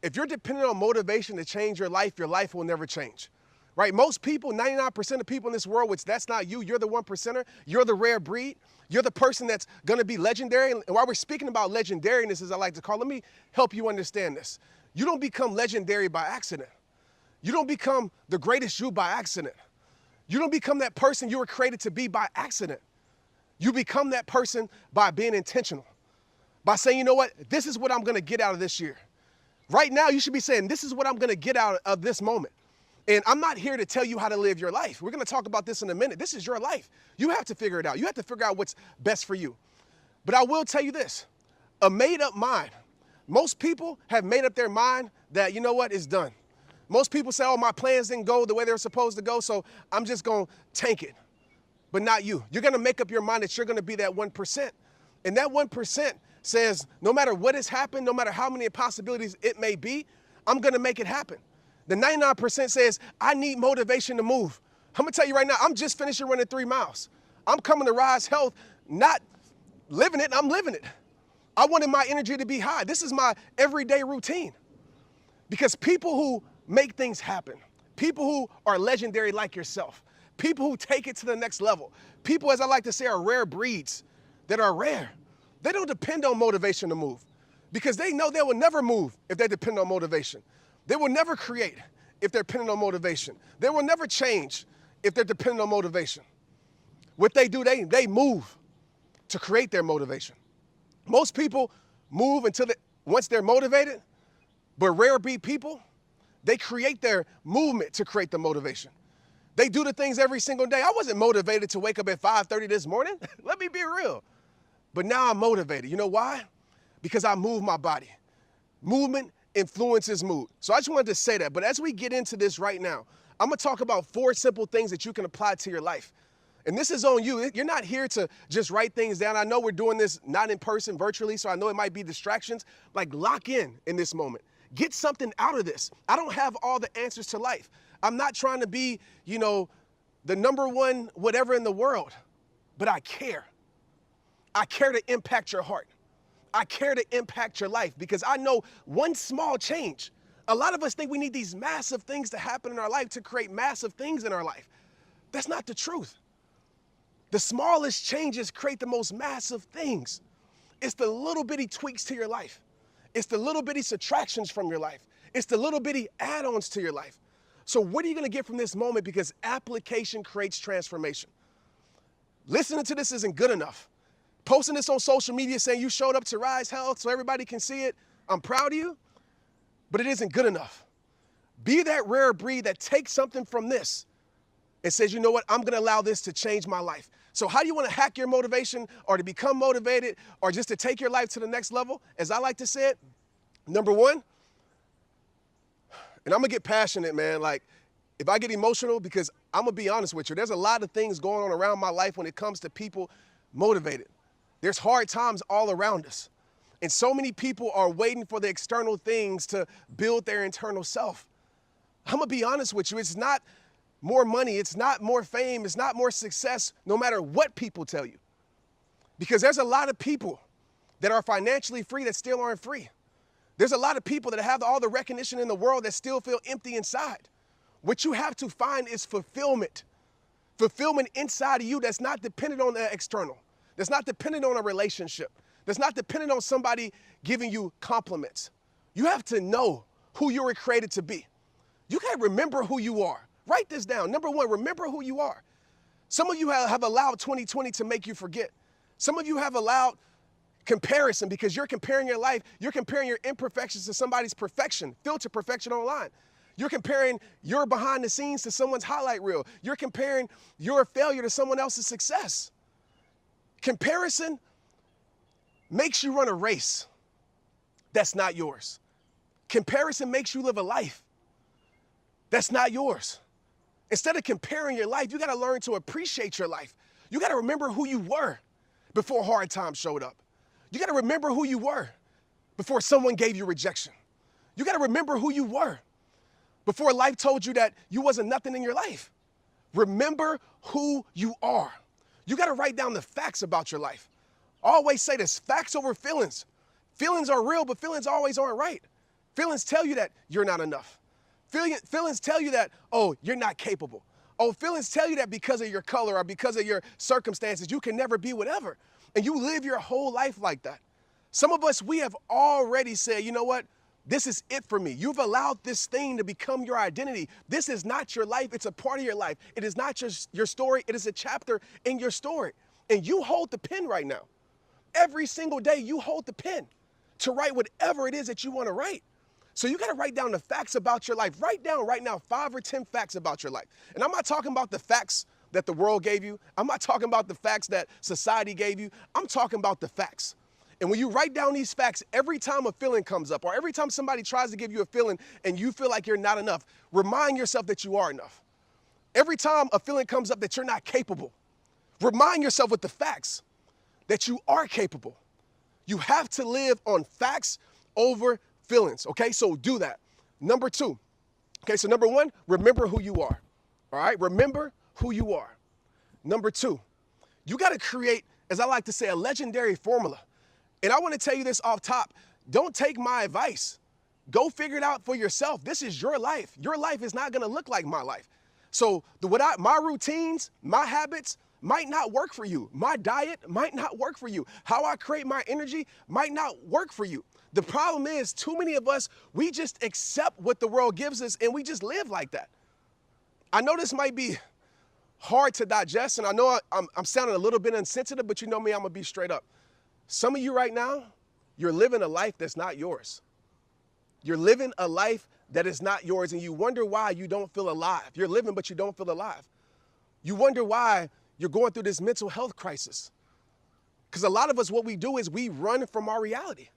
If you're dependent on motivation to change your life will never change. Right? Most people, 99% of people in this world, which that's not you, you're the 1%er, you're the rare breed, you're the person that's going to be legendary. And while we're speaking about legendariness, as I like to call it, let me help you understand this. You don't become legendary by accident. You don't become the greatest you by accident. You don't become that person you were created to be by accident. You become that person by being intentional, by saying, you know what, this is what I'm going to get out of this year. Right now, you should be saying, this is what I'm going to get out of this moment. And I'm not here to tell you how to live your life. We're going to talk about this in a minute. This is your life. You have to figure it out. You have to figure out what's best for you. But I will tell you this, a made up mind. Most people have made up their mind that, you know what, it's done. Most people say, oh, my plans didn't go the way they were supposed to go, so I'm just going to tank it. But not you. You're going to make up your mind that you're going to be that 1%. And that 1% says, no matter what has happened, no matter how many possibilities it may be, I'm going to make it happen. The 99% says, I need motivation to move. I'm going to tell you right now, I'm just finishing running 3 miles. I'm coming to Rise Health, not living it, I'm living it. I wanted my energy to be high. This is my everyday routine. Because people who make things happen, people who are legendary like yourself, people who take it to the next level, people, as I like to say, are rare breeds that are rare. They don't depend on motivation to move because they know they will never move if they depend on motivation. They will never create if they're dependent on motivation. They will never change if they're dependent on motivation. What they do, they move to create their motivation. Most people move once they're motivated, but rare breed people, they create their movement to create the motivation. They do the things every single day. I wasn't motivated to wake up at 5:30 this morning. Let me be real. But now I'm motivated. You know why? Because I move my body. Movement influences mood. So I just wanted to say that. But as we get into this right now, I'm going to talk about 4 simple things that you can apply to your life. And this is on you. You're not here to just write things down. I know we're doing this not in person, virtually, so I know it might be distractions. Like, lock in this moment. Get something out of this. I don't have all the answers to life. I'm not trying to be, the number one whatever in the world, but I care. I care to impact your heart. I care to impact your life because I know one small change. A lot of us think we need these massive things to happen in our life to create massive things in our life. That's not the truth. The smallest changes create the most massive things. It's the little bitty tweaks to your life. It's the little bitty subtractions from your life. It's the little bitty add-ons to your life. So what are you going to get from this moment? Because application creates transformation. Listening to this isn't good enough. Posting this on social media saying you showed up to Rise Health so everybody can see it, I'm proud of you, but it isn't good enough. Be that rare breed that takes something from this and says, you know what, I'm going to allow this to change my life. So how do you want to hack your motivation or to become motivated or just to take your life to the next level? As I like to say it, number 1, and I'm going to get passionate, man. Like, if I get emotional, because I'm going to be honest with you, there's a lot of things going on around my life when it comes to people motivated. There's hard times all around us. And so many people are waiting for the external things to build their internal self. I'm going to be honest with you. It's not more money. It's not more fame. It's not more success, no matter what people tell you. Because there's a lot of people that are financially free that still aren't free. There's a lot of people that have all the recognition in the world that still feel empty inside. What you have to find is fulfillment. Fulfillment inside of you that's not dependent on the external. That's not dependent on a relationship. That's not dependent on somebody giving you compliments. You have to know who you were created to be. You got to remember who you are. Write this down. Number 1, remember who you are. Some of you have allowed 2020 to make you forget. Some of you have allowed comparison because you're comparing your life. You're comparing your imperfections to somebody's perfection, filter perfection online. You're comparing your behind the scenes to someone's highlight reel. You're comparing your failure to someone else's success. Comparison makes you run a race that's not yours. Comparison makes you live a life that's not yours. Instead of comparing your life, you got to learn to appreciate your life. You got to remember who you were before hard times showed up. You got to remember who you were before someone gave you rejection. You got to remember who you were before life told you that you wasn't nothing in your life. Remember who you are. You got to write down the facts about your life. I always say this, facts over feelings. Feelings are real, but feelings always aren't right. Feelings tell you that you're not enough. Feelings tell you that, oh, you're not capable. Oh, feelings tell you that because of your color or because of your circumstances, you can never be whatever. And you live your whole life like that. Some of us, we have already said, you know what? This is it for me. You've allowed this thing to become your identity. This is not your life. It's a part of your life. It is not just your story. It is a chapter in your story. And you hold the pen right now. Every single day you hold the pen to write whatever it is that you want to write. So you got to write down the facts about your life. Write down right now 5 or 10 facts about your life. And I'm not talking about the facts that the world gave you. I'm not talking about the facts that society gave you. I'm talking about the facts. And when you write down these facts, every time a feeling comes up or every time somebody tries to give you a feeling and you feel like you're not enough, remind yourself that you are enough. Every time a feeling comes up that you're not capable, remind yourself with the facts that you are capable. You have to live on facts over feelings, okay? So do that. Number 2, okay, so number 1, remember who you are, all right? Remember who you are. Number 2, you got to create, as I like to say, a legendary formula. And I want to tell you this off top. Don't take my advice. Go figure it out for yourself. This is your life. Your life is not going to look like my life. So my routines, my habits might not work for you. My diet might not work for you. How I create my energy might not work for you. The problem is too many of us, we just accept what the world gives us and we just live like that. I know this might be hard to digest, and I know I'm sounding a little bit insensitive, but you know me, I'm going to be straight up. Some of you right now, you're living a life that's not yours. You're living a life that is not yours, and you wonder why you don't feel alive. You're living, but you don't feel alive. You wonder why you're going through this mental health crisis. Because a lot of us, what we do is we run from our reality.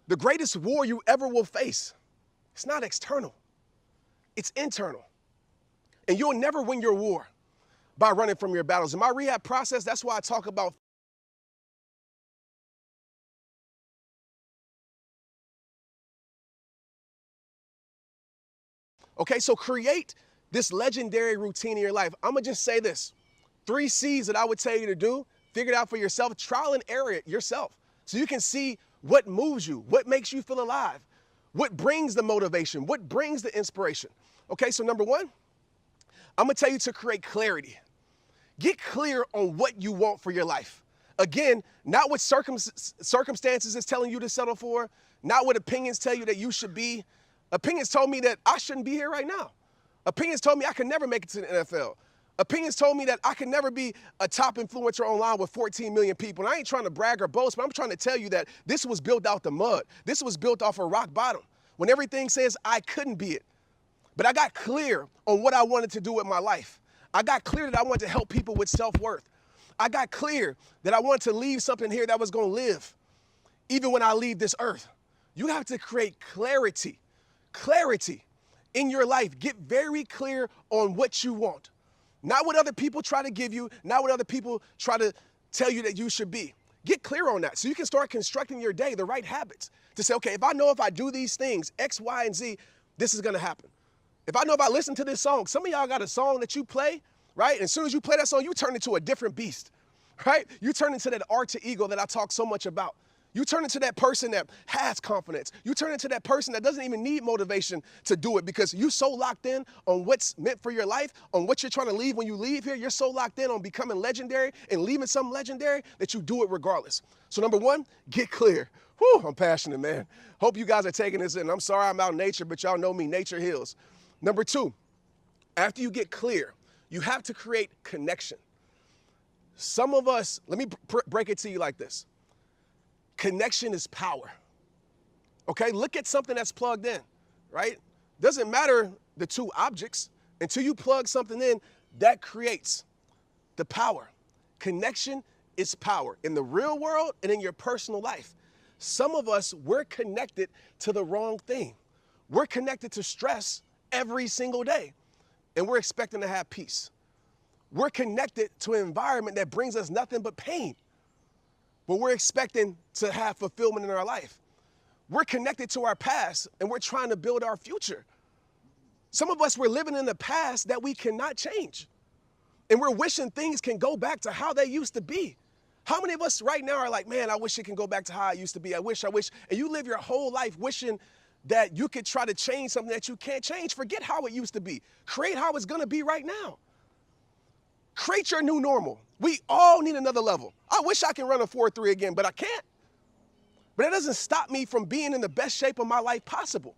The greatest war you ever will face, it's not external, it's internal. And you'll never win your war by running from your battles. In my rehab process, that's why I talk about okay, so create this legendary routine in your life. I'm going to just say this. 3 C's that I would tell you to do, figure it out for yourself, trial and error it yourself. So you can see what moves you, what makes you feel alive, what brings the motivation, what brings the inspiration. Okay, so number 1, I'm going to tell you to create clarity. Get clear on what you want for your life. Again, not what circumstances is telling you to settle for, not what opinions tell you that you should be. Opinions told me that I shouldn't be here right now. Opinions told me I could never make it to the NFL. Opinions told me that I could never be a top influencer online with 14 million people. And I ain't trying to brag or boast, but I'm trying to tell you that this was built out the mud. This was built off of rock bottom when everything says I couldn't be it. But I got clear on what I wanted to do with my life. I got clear that I wanted to help people with self-worth. I got clear that I wanted to leave something here that was going to live even when I leave this earth. You have to create clarity in your life. Get very clear on what you want. Not what other people try to give you, not what other people try to tell you that you should be. Get clear on that so you can start constructing your day, the right habits. To say, okay, if I know if I do these things, X, Y, and Z, this is going to happen. If I know if I listen to this song, some of y'all got a song that you play, right? And as soon as you play that song, you turn into a different beast, right? You turn into that alter ego that I talk so much about. You turn into that person that has confidence. You turn into that person that doesn't even need motivation to do it because you're so locked in on what's meant for your life, on what you're trying to leave when you leave here. You're so locked in on becoming legendary and leaving something legendary that you do it regardless. So number 1, get clear. Whew, I'm passionate, man. Hope you guys are taking this in. I'm sorry I'm out in nature, but y'all know me, nature heals. Number 2, after you get clear, you have to create connection. Some of us, let me break it to you like this. Connection is power. Okay, look at something that's plugged in, right? Doesn't matter the 2 objects. Until you plug something in, that creates the power. Connection is power in the real world and in your personal life. Some of us, we're connected to the wrong thing. We're connected to stress every single day, and we're expecting to have peace. We're connected to an environment that brings us nothing but pain, but we're expecting to have fulfillment in our life. We're connected to our past, and we're trying to build our future. Some of us, we're living in the past that we cannot change, and we're wishing things can go back to how they used to be. How many of us right now are like, man, I wish it can go back to how I used to be. I wish, and you live your whole life wishing that you could try to change something that you can't change. Forget how it used to be. Create how it's going to be right now. Create your new normal. We all need another level. I wish I can run a 4-3 again, but I can't. But that doesn't stop me from being in the best shape of my life possible.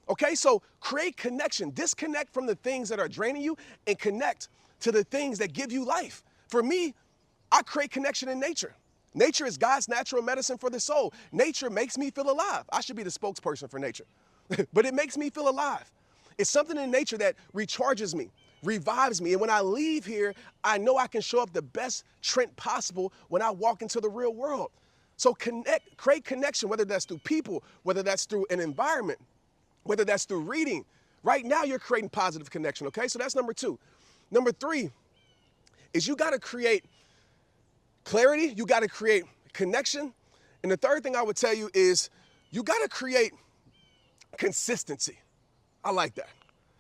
Okay, so create connection. Disconnect from the things that are draining you and connect to the things that give you life. For me, I create connection in nature. Nature is God's natural medicine for the soul. Nature makes me feel alive. I should be the spokesperson for nature, but it makes me feel alive. It's something in nature that recharges me, revives me. And when I leave here, I know I can show up the best Trent possible when I walk into the real world. So create connection, whether that's through people, whether that's through an environment, whether that's through reading. Right now, you're creating positive connection, okay? So that's number 2. Number 3 is you got to create clarity. You got to create connection. And the third thing I would tell you is you got to create consistency. I like that.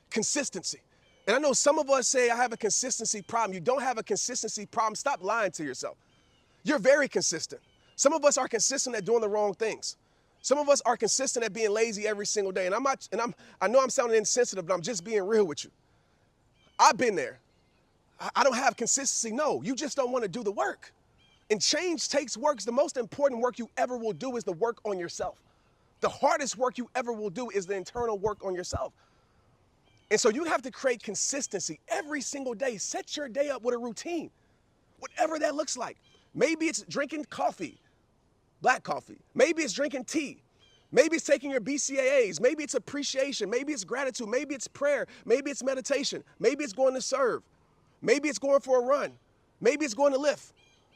Consistency. And I know some of us say, I have a consistency problem. You don't have a consistency problem. Stop lying to yourself. You're very consistent. Some of us are consistent at doing the wrong things. Some of us are consistent at being lazy every single day. I know I'm sounding insensitive, but I'm just being real with you. I've been there. I don't have consistency. No, you just don't want to do the work. And change takes work. The most important work you ever will do is the work on yourself. The hardest work you ever will do is the internal work on yourself. And so you have to create consistency every single day. Set your day up with a routine, whatever that looks like. Maybe it's drinking coffee, black coffee. Maybe it's drinking tea. Maybe it's taking your BCAAs. Maybe it's appreciation. Maybe it's gratitude. Maybe it's prayer. Maybe it's meditation. Maybe it's going to serve. Maybe it's going for a run. Maybe it's going to lift.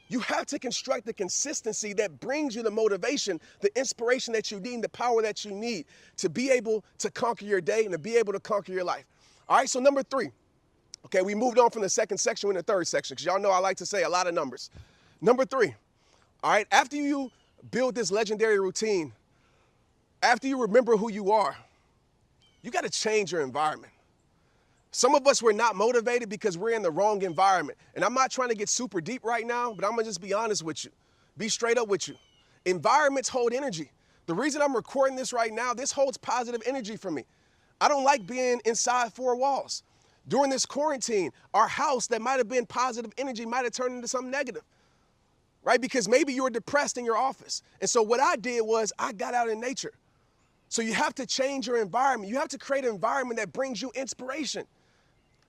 You have to construct the consistency that brings you the motivation, the inspiration that you need, the power that you need to be able to conquer your day and to be able to conquer your life. All right, so number 3. Okay, we moved on from the second section, we're in the third section, because y'all know I like to say a lot of numbers. Number 3, all right, after you build this legendary routine, after you remember who you are, you got to change your environment. Some of us, we're not motivated because we're in the wrong environment. And I'm not trying to get super deep right now, but I'm going to just be honest with you. Be straight up with you. Environments hold energy. The reason I'm recording this right now, this holds positive energy for me. I don't like being inside 4 walls. During this quarantine, our house that might have been positive energy might have turned into something negative, right? Because maybe you were depressed in your office. And so what I did was I got out in nature. So you have to change your environment. You have to create an environment that brings you inspiration.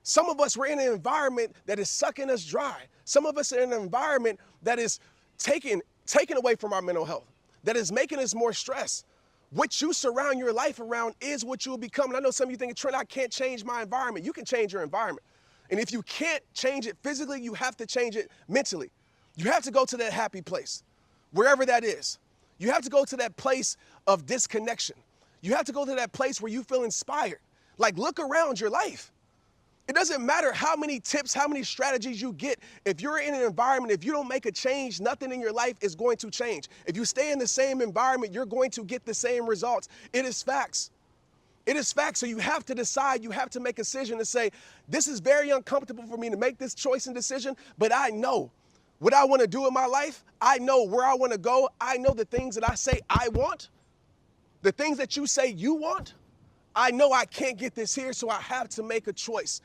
Some of us, we're in an environment that is sucking us dry. Some of us are in an environment that is taking away from our mental health, that is making us more stressed. What you surround your life around is what you will become. And I know some of you think, Trent, I can't change my environment. You can change your environment. And if you can't change it physically, you have to change it mentally. You have to go to that happy place, wherever that is. You have to go to that place of disconnection. You have to go to that place where you feel inspired. Like, look around your life. It doesn't matter how many tips, how many strategies you get. If you're in an environment, if you don't make a change, nothing in your life is going to change. If you stay in the same environment, you're going to get the same results. It is facts. It is facts. So you have to decide, you have to make a decision to say, this is very uncomfortable for me to make this choice and decision, but I know what I want to do in my life. I know where I want to go. I know the things that I say I want, the things that you say you want. I know I can't get this here, so I have to make a choice.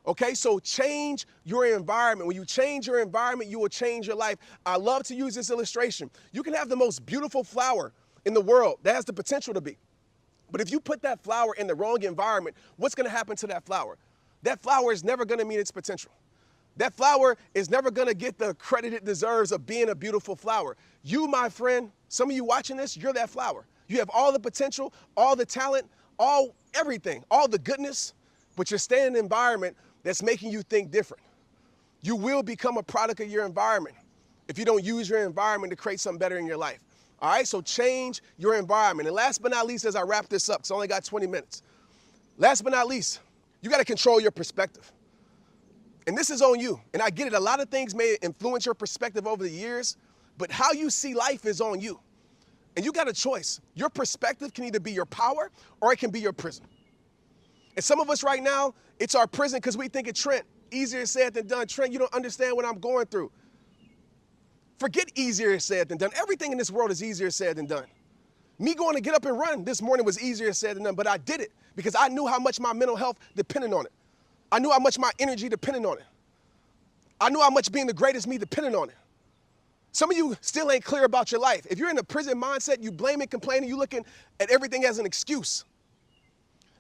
Okay, so change your environment. When you change your environment, you will change your life. I love to use this illustration. You can have the most beautiful flower in the world that has the potential to be. But if you put that flower in the wrong environment, what's going to happen to that flower? That flower is never going to meet its potential. That flower is never going to get the credit it deserves of being a beautiful flower. You, my friend, some of you watching this, you're that flower. You have all the potential, all the talent, everything, all the goodness, but you're staying in an environment that's making you think different. You will become a product of your environment if you don't use your environment to create something better in your life. All right, so change your environment. And last but not least, as I wrap this up, because I only got 20 minutes. Last but not least, you got to control your perspective. And this is on you. And I get it. A lot of things may influence your perspective over the years, but how you see life is on you. And you got a choice. Your perspective can either be your power or it can be your prison. And some of us right now, it's our prison because we think it's Trent. Easier said than done. Trent, you don't understand what I'm going through. Forget easier said than done. Everything in this world is easier said than done. Me going to get up and run this morning was easier said than done, but I did it because I knew how much my mental health depended on it. I knew how much my energy depended on it. I knew how much being the greatest me depended on it. Some of you still ain't clear about your life. If you're in a prison mindset, you blaming, complaining, you looking at everything as an excuse.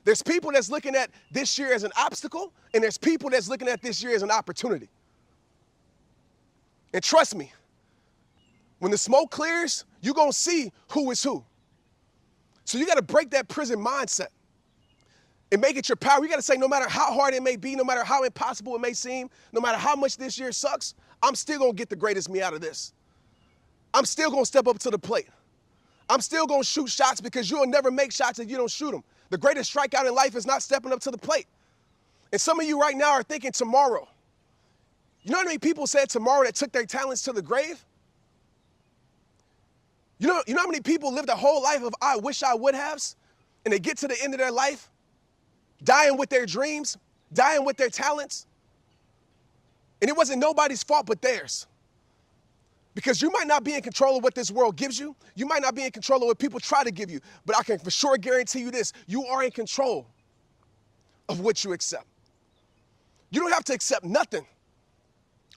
There's people that's looking at this year as an obstacle, and there's people that's looking at this year as an opportunity. And trust me, when the smoke clears, you're going to see who is who. So you got to break that prison mindset and make it your power. You got to say, no matter how hard it may be, no matter how impossible it may seem, no matter how much this year sucks, I'm still going to get the greatest me out of this. I'm still going to step up to the plate. I'm still going to shoot shots because you'll never make shots if you don't shoot them. The greatest strikeout in life is not stepping up to the plate. And some of you right now are thinking tomorrow. You know how many people said tomorrow that took their talents to the grave? You know how many people lived a whole life of I wish I would haves, and they get to the end of their life, dying with their dreams, dying with their talents, and it wasn't nobody's fault but theirs. Because you might not be in control of what this world gives you. You might not be in control of what people try to give you, but I can for sure guarantee you this, you are in control of what you accept. You don't have to accept nothing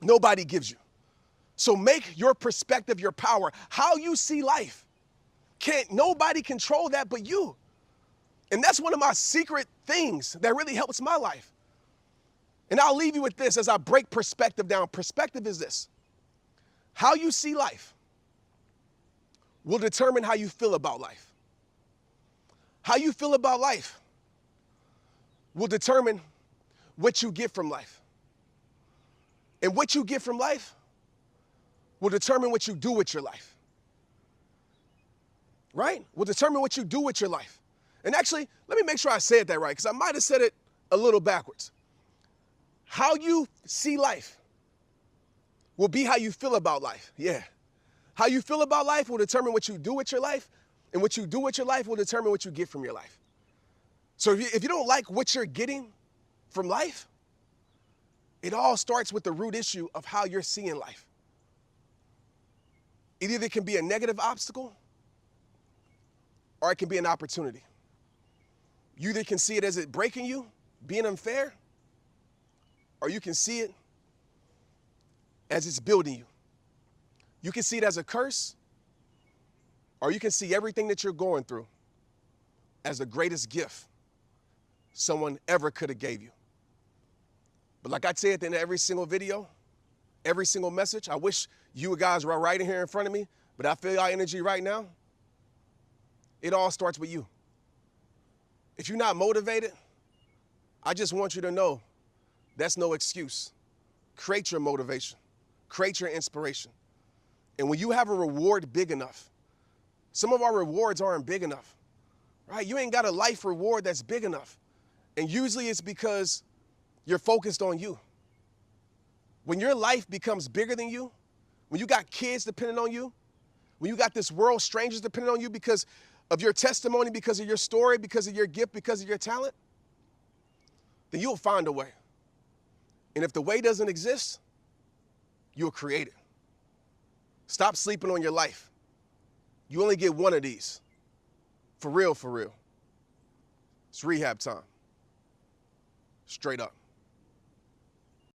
nobody gives you. So make your perspective your power. How you see life. Can't nobody control that but you. And that's one of my secret things that really helps my life. And I'll leave you with this as I break perspective down. Perspective is this. How you see life will determine how you feel about life. How you feel about life will determine what you get from life. And what you get from life will determine what you do with your life. Right? Will determine what you do with your life. And actually, let me make sure I said that right, because I might have said it a little backwards. How you see life will be how you feel about life. Yeah. How you feel about life will determine what you do with your life, and what you do with your life will determine what you get from your life. So if you don't like what you're getting from life, it all starts with the root issue of how you're seeing life. It either can be a negative obstacle or it can be an opportunity. You either can see it as it breaking you, being unfair, or you can see it as it's building you. You can see it as a curse, or you can see everything that you're going through as the greatest gift someone ever could have gave you. But like I say at the end of every single video, every single message, I wish you guys were right in here in front of me, but I feel your energy right now. It all starts with you. If you're not motivated, I just want you to know that's no excuse. Create your motivation. Create your inspiration. And when you have a reward big enough, some of our rewards aren't big enough, right? You ain't got a life reward that's big enough. And usually it's because you're focused on you. When your life becomes bigger than you, when you got kids depending on you, when you got this world, strangers depending on you because of your testimony, because of your story, because of your gift, because of your talent, then you'll find a way. And if the way doesn't exist, you'll create it. Stop sleeping on your life. You only get one of these. For real, for real. It's rehab time. Straight up.